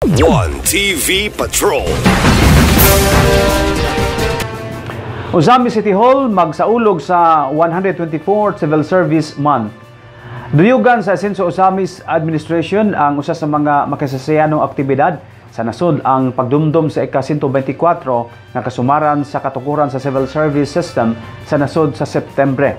One TV Patrol. Usami City Hall magsaulog sa 124th Civil Service Month. Duyugan sa Asenso Osamis Administration ang usa sa mga makasasayanong aktibidad sa nasod ang pagdumdum sa ika-124 nga kasumaran sa katukuran sa Civil Service System sa nasod sa Septembre.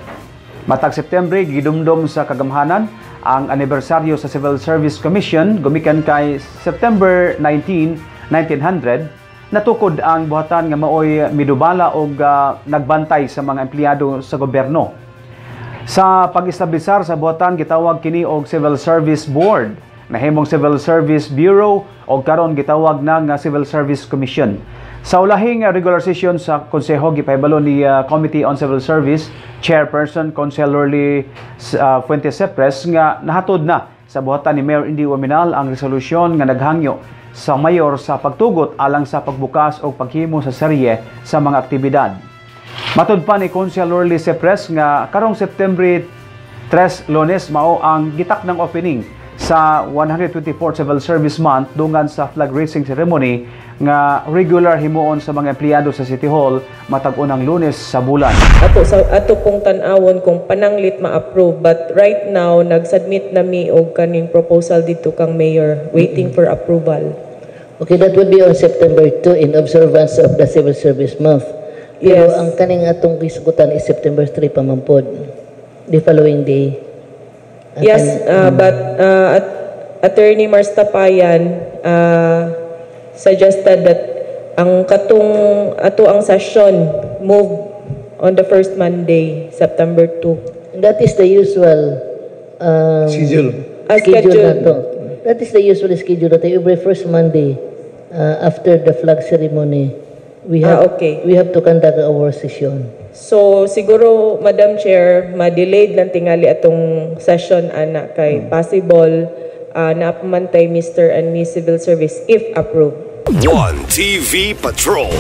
Matag Septembre, gidumdum sa kagamhanan ang anibersaryo sa Civil Service Commission gumikan kay September 19, 1900. Natukod ang buhatan nga maoy midubala og nagbantay sa mga empleyado sa gobyerno. Sa pag-establisar sa buhatan gitawag kini og Civil Service Board, nahimong Civil Service Bureau o karon gitawag na nga Civil Service Commission. Sa ulahing regular session sa konseho gipahibalo ni Committee on Civil Service Chairperson Councilor Fuentes Cepres nga nahatod na sa buhatan ni Mayor Indy Waminal ang resolusyon nga naghangyo sa mayor sa pagtugot alang sa pagbukas o paghimo sa serye sa mga aktibidad. Matud pa ni Councilor Cepres nga karong September 3 Lunes mao ang gitak ng opening sa 124th Civil Service Month dungan sa flag raising ceremony nga regular himuon sa mga empleyado sa City Hall matag unang Lunes sa bulan. Ato pong tan-awon kung pananglit ma-approve, but right now nag-submit na mi og kaning proposal dito kang mayor waiting for approval. Okay, that would be on September 2 in observance of the Civil Service Month. Pero Yes. ang kaning atong gisugutan is September 3 pamampod, the following day. Yes, but Attorney Mars Tapayan suggested that ang ato ang session move on the first Monday, September 2. That is the usual Schedule. schedule nato. That is the usual schedule nato. Every first Monday after the flag ceremony, we have Okay. we have to conduct our session. So siguro Madam Chair, ma-delayed lang tingali atong session ana kay possible na pamantay Mr. and Miss Civil Service if approved. One TV Patrol.